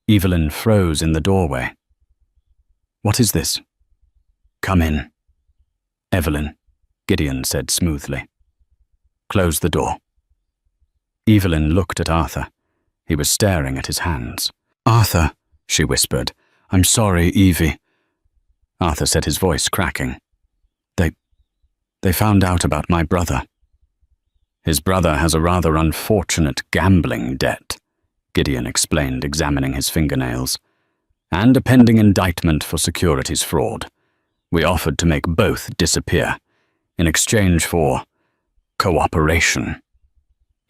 Evelyn froze in the doorway. "What is this?" "Come in." "Evelyn," Gideon said smoothly. "Close the door." Evelyn looked at Arthur. He was staring at his hands. "Arthur," she whispered. "I'm sorry, Evie." Arthur said, his voice cracking. They found out about my brother." "His brother has a rather unfortunate gambling debt," Gideon explained, examining his fingernails, "and a pending indictment for securities fraud. We offered to make both disappear, in exchange for cooperation."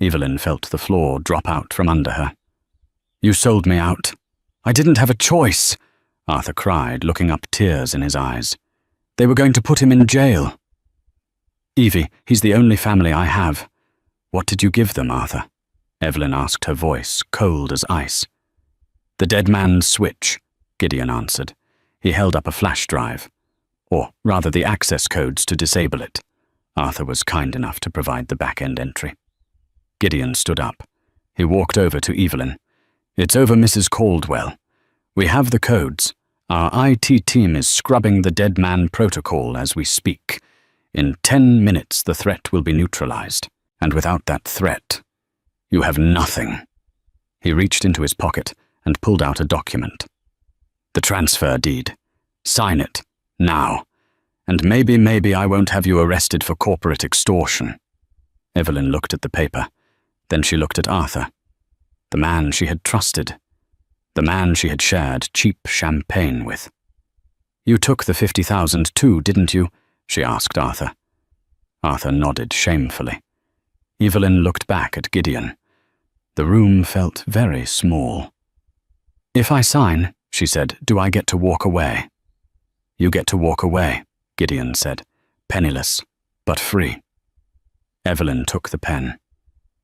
Evelyn felt the floor drop out from under her. "You sold me out. I didn't have a choice," Arthur cried, looking up, tears in his eyes. They were going to put him in jail. Evie, he's the only family I have. What did you give them, Arthur? Evelyn asked, her voice cold as ice. The dead man's switch, Gideon answered. He held up a flash drive, or rather the access codes to disable it. Arthur was kind enough to provide the back-end entry. Gideon stood up. He walked over to Evelyn. It's over, Mrs. Caldwell. We have the codes. Our IT team is scrubbing the dead man protocol as we speak. In 10 minutes the threat will be neutralized. And without that threat, you have nothing. He reached into his pocket and pulled out a document. The transfer deed. Sign it, now. And maybe I won't have you arrested for corporate extortion. Evelyn looked at the paper. Then she looked at Arthur. The man she had trusted. The man she had shared cheap champagne with. You took the 50,000 too, didn't you? She asked Arthur. Arthur nodded shamefully. Evelyn looked back at Gideon. The room felt very small. If I sign, she said, do I get to walk away? You get to walk away, Gideon said, penniless, but free. Evelyn took the pen.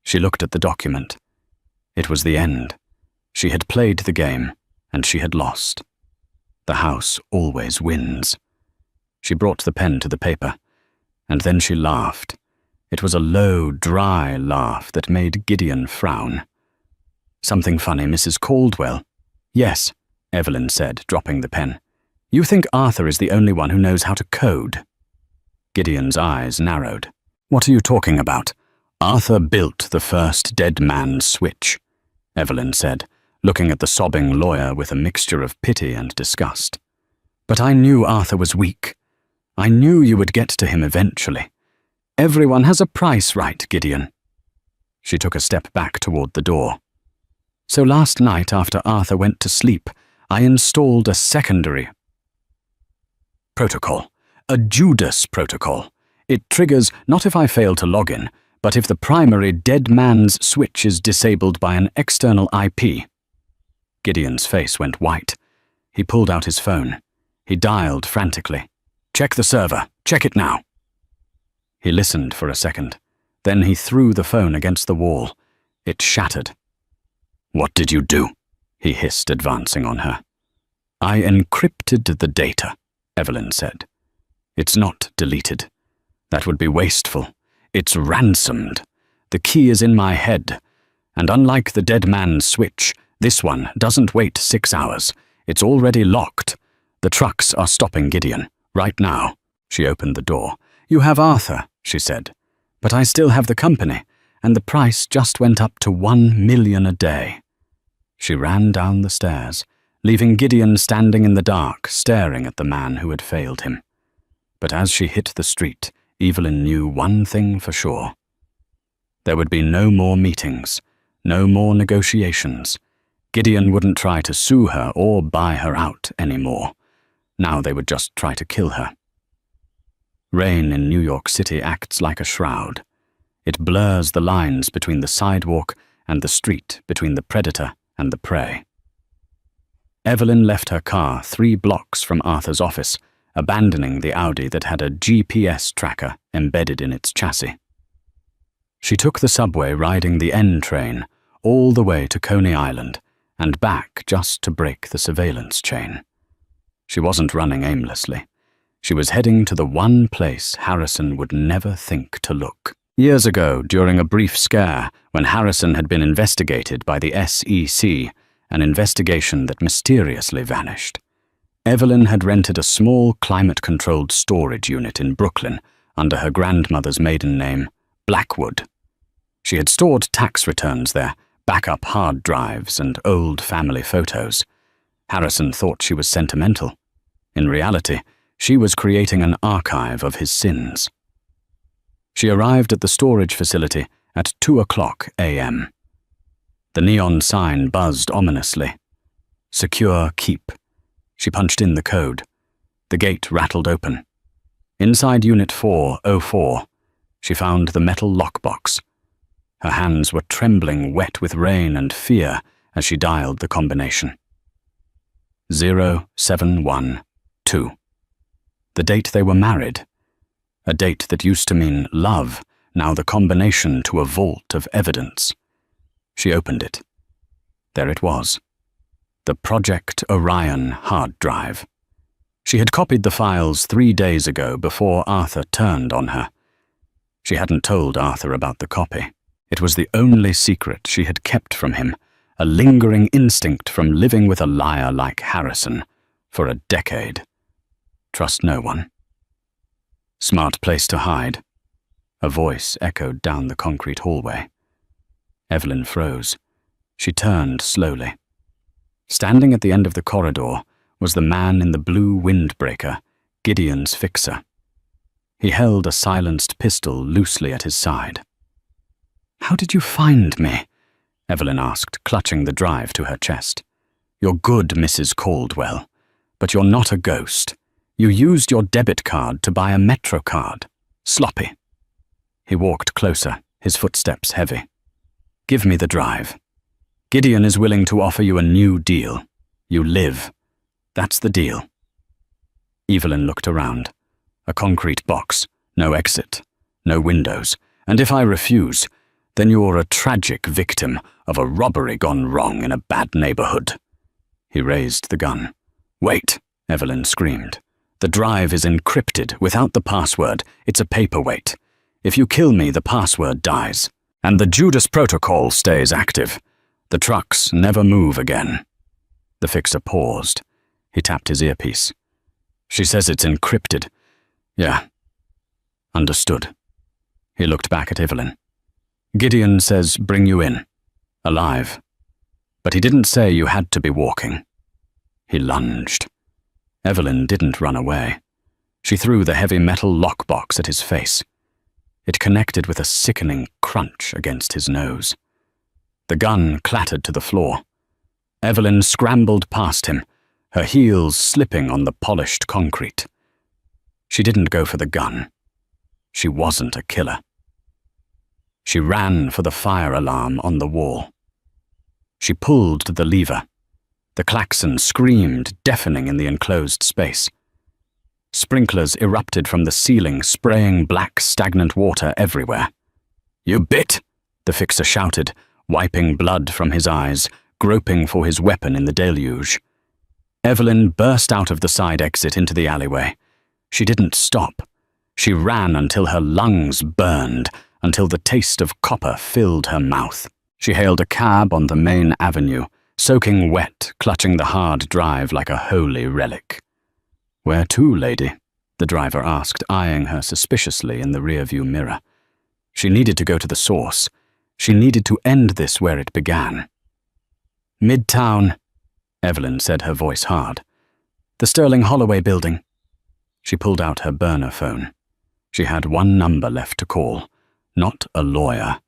She looked at the document. It was the end. She had played the game, and she had lost. The house always wins. She brought the pen to the paper, and then she laughed. It was a low, dry laugh that made Gideon frown. Something funny, Mrs. Caldwell? Yes, Evelyn said, dropping the pen. You think Arthur is the only one who knows how to code? Gideon's eyes narrowed. What are you talking about? Arthur built the first dead man's switch, Evelyn said, looking at the sobbing lawyer with a mixture of pity and disgust. But I knew Arthur was weak. I knew you would get to him eventually. Everyone has a price, right, Gideon? She took a step back toward the door. So last night, after Arthur went to sleep, I installed a secondary protocol, a Judas protocol. It triggers not if I fail to log in, but if the primary dead man's switch is disabled by an external IP. Gideon's face went white. He pulled out his phone. He dialed frantically. Check the server. Check it now. He listened for a second. Then he threw the phone against the wall. It shattered. What did you do? He hissed, advancing on her. I encrypted the data, Evelyn said. It's not deleted. That would be wasteful. It's ransomed. The key is in my head. And unlike the dead man's switch, this one doesn't wait 6 hours. It's already locked. The trucks are stopping Gideon. Right now. She opened the door. You have Arthur, she said. But I still have the company, and the price just went up to $1 million a day. She ran down the stairs, leaving Gideon standing in the dark, staring at the man who had failed him. But as she hit the street, Evelyn knew one thing for sure. There would be no more meetings, no more negotiations. Gideon wouldn't try to sue her or buy her out anymore. Now they would just try to kill her. Rain in New York City acts like a shroud. It blurs the lines between the sidewalk and the street, between the predator and the prey. Evelyn left her car 3 blocks from Arthur's office, abandoning the Audi that had a GPS tracker embedded in its chassis. She took the subway riding the N train all the way to Coney Island and back just to break the surveillance chain. She wasn't running aimlessly. She was heading to the one place Harrison would never think to look. Years ago, during a brief scare, when Harrison had been investigated by the SEC, an investigation that mysteriously vanished, Evelyn had rented a small climate-controlled storage unit in Brooklyn under her grandmother's maiden name, Blackwood. She had stored tax returns there, backup hard drives, and old family photos. Harrison thought she was sentimental. In reality, she was creating an archive of his sins. She arrived at the storage facility at 2:00 a.m. The neon sign buzzed ominously. Secure keep. She punched in the code. The gate rattled open. Inside Unit 404, she found the metal lockbox. Her hands were trembling, wet with rain and fear, as she dialed the combination. 0712. The date they were married. A date that used to mean love, now the combination to a vault of evidence. She opened it. There it was. The Project Orion hard drive. She had copied the files 3 days ago before Arthur turned on her. She hadn't told Arthur about the copy. It was the only secret she had kept from him, a lingering instinct from living with a liar like Harrison for a decade. Trust no one. Smart place to hide. A voice echoed down the concrete hallway. Evelyn froze. She turned slowly. Standing at the end of the corridor was the man in the blue windbreaker, Gideon's fixer. He held a silenced pistol loosely at his side. "How did you find me?" Evelyn asked, clutching the drive to her chest. "You're good, Mrs. Caldwell, but you're not a ghost. You used your debit card to buy a Metro card. Sloppy." He walked closer, his footsteps heavy. "Give me the drive. Gideon is willing to offer you a new deal. You live. That's the deal." Evelyn looked around. A concrete box, no exit, no windows. "And if I refuse, then you're a tragic victim of a robbery gone wrong in a bad neighborhood." He raised the gun. "Wait," Evelyn screamed. "The drive is encrypted without the password. It's a paperweight. If you kill me, the password dies. And the Judas Protocol stays active. The trucks never move again." The fixer paused. He tapped his earpiece. "She says it's encrypted." "Yeah." "Understood." He looked back at Evelyn. "Gideon says bring you in. Alive. But he didn't say you had to be walking." He lunged. Evelyn didn't run away. She threw the heavy metal lockbox at his face. It connected with a sickening crunch against his nose. The gun clattered to the floor. Evelyn scrambled past him, her heels slipping on the polished concrete. She didn't go for the gun. She wasn't a killer. She ran for the fire alarm on the wall. She pulled the lever. The klaxon screamed, deafening in the enclosed space. Sprinklers erupted from the ceiling, spraying black, stagnant water everywhere. "You bit!" the fixer shouted, wiping blood from his eyes, groping for his weapon in the deluge. Evelyn burst out of the side exit into the alleyway. She didn't stop. She ran until her lungs burned, until the taste of copper filled her mouth. She hailed a cab on the main avenue, soaking wet, clutching the hard drive like a holy relic. "Where to, lady?" the driver asked, eyeing her suspiciously in the rearview mirror. She needed to go to the source. She needed to end this where it began. "Midtown," Evelyn said, her voice hard. "The Sterling Holloway building." She pulled out her burner phone. She had one number left to call. Not a lawyer,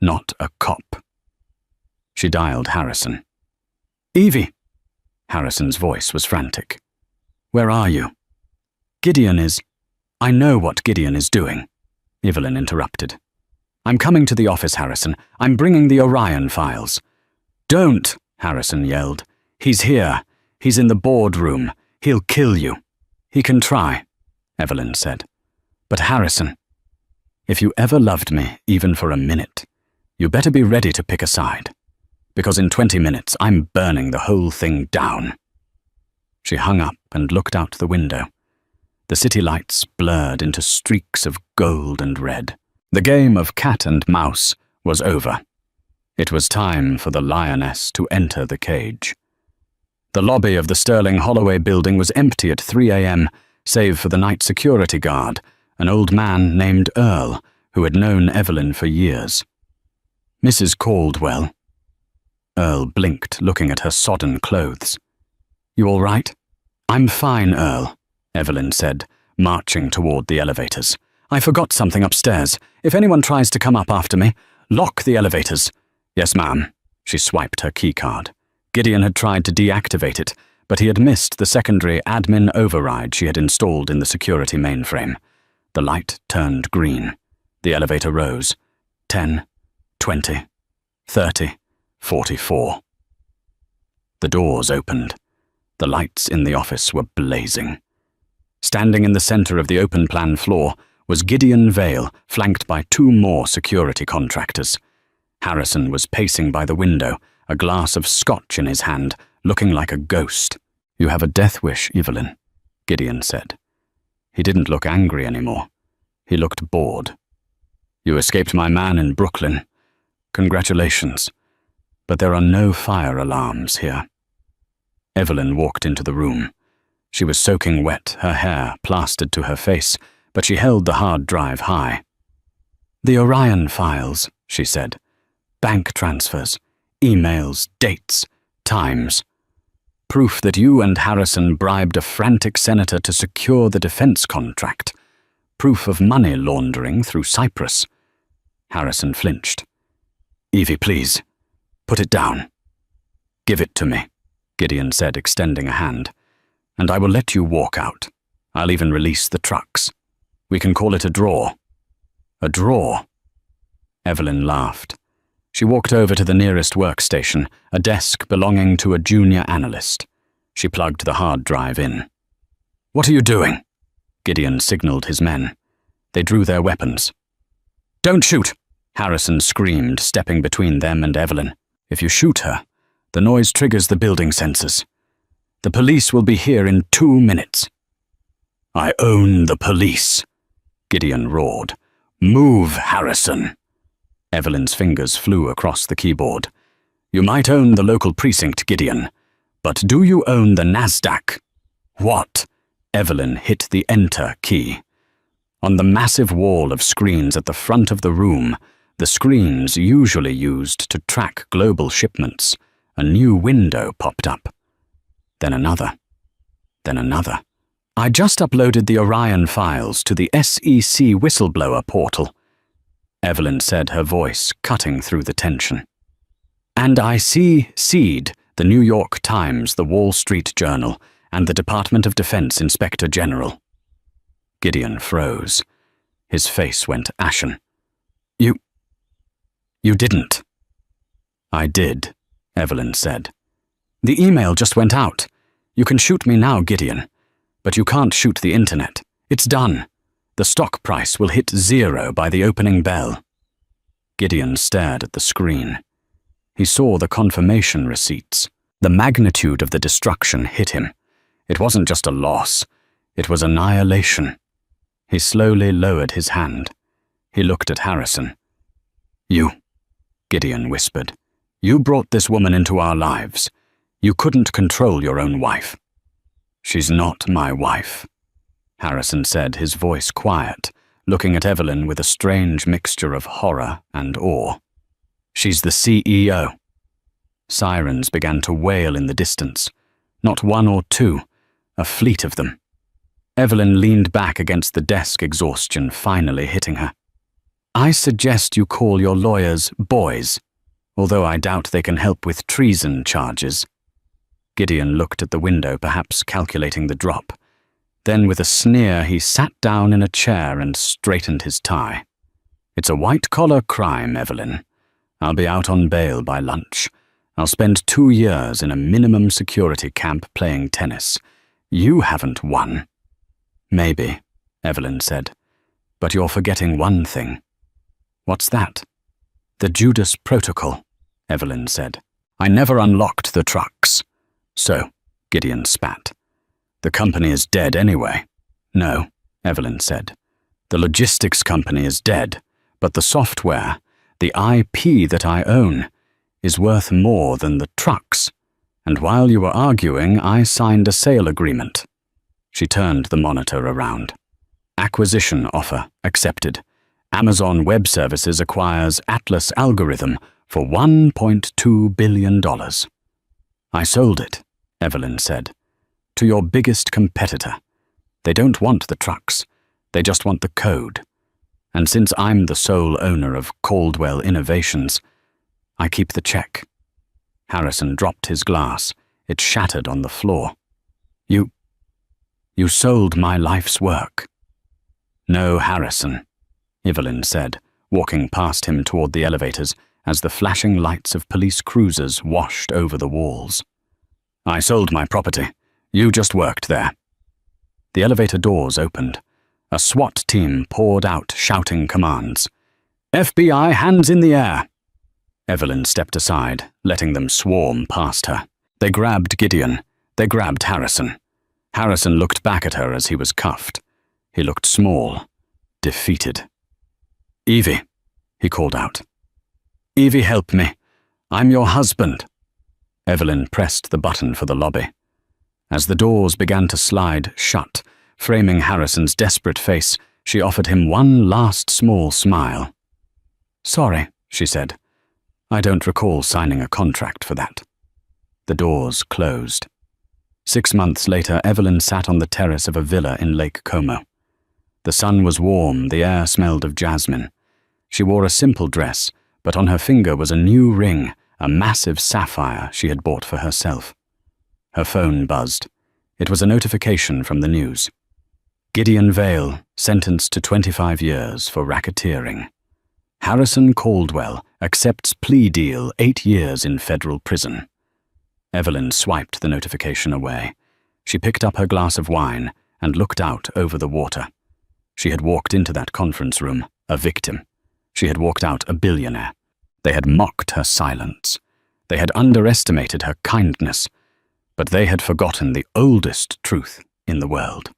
not a cop. She dialed Harrison. "Evie!" Harrison's voice was frantic. "Where are you?" "Gideon is—" "I know what Gideon is doing," Evelyn interrupted. "I'm coming to the office, Harrison. I'm bringing the Orion files." "Don't!" Harrison yelled. "He's here. He's in the boardroom. He'll kill you." "He can try," Evelyn said. "But Harrison, if you ever loved me, even for a minute, you better be ready to pick a side. Because in 20 minutes, I'm burning the whole thing down." She hung up and looked out the window. The city lights blurred into streaks of gold and red. The game of cat and mouse was over. It was time for the lioness to enter the cage. The lobby of the Sterling Holloway building was empty at 3 a.m., save for the night security guard, an old man named Earl, who had known Evelyn for years. "Mrs. Caldwell." Earl blinked, looking at her sodden clothes. "You all right?" "I'm fine, Earl," Evelyn said, marching toward the elevators. "I forgot something upstairs. If anyone tries to come up after me, lock the elevators." "Yes, ma'am." She swiped her keycard. Gideon had tried to deactivate it, but he had missed the secondary admin override she had installed in the security mainframe. The light turned green. The elevator rose. 10, 20, 30, 44. The doors opened. The lights in the office were blazing. Standing in the center of the open-plan floor was Gideon Vale, flanked by 2 more security contractors. Harrison was pacing by the window, a glass of scotch in his hand, looking like a ghost. "You have a death wish, Evelyn," Gideon said. He didn't look angry anymore. He looked bored. "You escaped my man in Brooklyn. Congratulations. But there are no fire alarms here." Evelyn walked into the room. She was soaking wet, her hair plastered to her face, but she held the hard drive high. "The Orion files," she said. "Bank transfers, emails, dates, times. Proof that you and Harrison bribed a frantic senator to secure the defense contract. Proof of money laundering through Cyprus." Harrison flinched. "Evie, please, put it down." "Give it to me," Gideon said, extending a hand. "And I will let you walk out. I'll even release the trucks. We can call it a draw." "A draw?" Evelyn laughed. She walked over to the nearest workstation, a desk belonging to a junior analyst. She plugged the hard drive in. "What are you doing?" Gideon signaled his men. They drew their weapons. "Don't shoot!" Harrison screamed, stepping between them and Evelyn. "If you shoot her, the noise triggers the building sensors. The police will be here in 2 minutes." "I own the police," Gideon roared. "Move, Harrison." Evelyn's fingers flew across the keyboard. "You might own the local precinct, Gideon, but do you own the NASDAQ?" "What?" Evelyn hit the Enter key. On the massive wall of screens at the front of the room, the screens usually used to track global shipments, a new window popped up. Then another. Then another. "I just uploaded the Orion files to the SEC whistleblower portal," Evelyn said, her voice cutting through the tension. "And I CC'd the New York Times, the Wall Street Journal, and the Department of Defense Inspector General." Gideon froze. His face went ashen. You didn't." "I did," Evelyn said. "The email just went out. You can shoot me now, Gideon, but you can't shoot the internet. It's done. The stock price will hit 0 by the opening bell." Gideon stared at the screen. He saw the confirmation receipts. The magnitude of the destruction hit him. It wasn't just a loss. It was annihilation. He slowly lowered his hand. He looked at Harrison. "You," Gideon whispered. "You brought this woman into our lives. You couldn't control your own wife." "She's not my wife," Harrison said, his voice quiet, looking at Evelyn with a strange mixture of horror and awe. "She's the CEO." Sirens began to wail in the distance. Not 1 or 2, a fleet of them. Evelyn leaned back against the desk, exhaustion finally hitting her. "I suggest you call your lawyers boys, although I doubt they can help with treason charges." Gideon looked at the window, perhaps calculating the drop. Then with a sneer he sat down in a chair and straightened his tie. "It's a white-collar crime, Evelyn. I'll be out on bail by lunch. I'll spend 2 years in a minimum security camp playing tennis. You haven't won." "Maybe," Evelyn said, "but you're forgetting one thing." "What's that?" "The Judas Protocol," Evelyn said. "I never unlocked the trucks." "So," Gideon spat. "The company is dead anyway." "No," Evelyn said. "The logistics company is dead, but the software, the IP that I own, is worth more than the trucks. And while you were arguing, I signed a sale agreement." She turned the monitor around. "Acquisition offer accepted. Amazon Web Services acquires Atlas Algorithm for $1.2 billion. "I sold it," Evelyn said, "to your biggest competitor. They don't want the trucks. They just want the code. And since I'm the sole owner of Caldwell Innovations, I keep the check." Harrison dropped his glass. It shattered on the floor. You sold my life's work." "No, Harrison," Evelyn said, walking past him toward the elevators as the flashing lights of police cruisers washed over the walls. "I sold my property. You just worked there." The elevator doors opened. A SWAT team poured out, shouting commands. FBI, hands in the air! Evelyn stepped aside, letting them swarm past her. They grabbed Gideon. They grabbed Harrison. Harrison looked back at her as he was cuffed. He looked small, defeated. Evie, he called out. Evie, help me. I'm your husband. Evelyn pressed the button for the lobby. As the doors began to slide shut, framing Harrison's desperate face, she offered him one last small smile. Sorry, she said. I don't recall signing a contract for that. The doors closed. 6 months later, Evelyn sat on the terrace of a villa in Lake Como. The sun was warm, the air smelled of jasmine. She wore a simple dress, but on her finger was a new ring, a massive sapphire she had bought for herself. Her phone buzzed. It was a notification from the news. Gideon Vale, sentenced to 25 years for racketeering. Harrison Caldwell accepts plea deal, 8 years in federal prison. Evelyn swiped the notification away. She picked up her glass of wine and looked out over the water. She had walked into that conference room, a victim. She had walked out a billionaire. They had mocked her silence. They had underestimated her kindness. But they had forgotten the oldest truth in the world.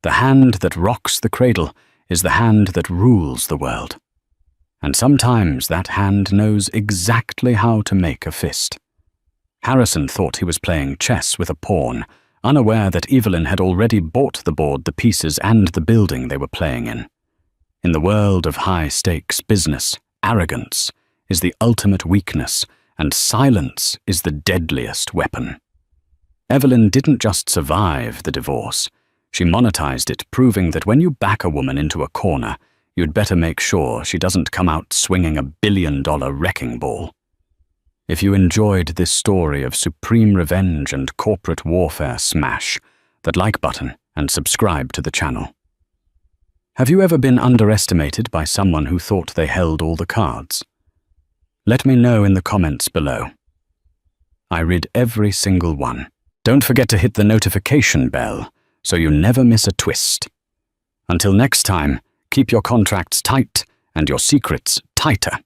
The hand that rocks the cradle is the hand that rules the world. And sometimes that hand knows exactly how to make a fist. Harrison thought he was playing chess with a pawn, unaware that Evelyn had already bought the board, the pieces, and the building they were playing in. In the world of high-stakes business, arrogance is the ultimate weakness, and silence is the deadliest weapon. Evelyn didn't just survive the divorce. She monetized it, proving that when you back a woman into a corner, you'd better make sure she doesn't come out swinging a billion-dollar wrecking ball. If you enjoyed this story of supreme revenge and corporate warfare, smash that like button and subscribe to the channel. Have you ever been underestimated by someone who thought they held all the cards? Let me know in the comments below. I read every single one. Don't forget to hit the notification bell so you never miss a twist. Until next time, keep your contracts tight and your secrets tighter.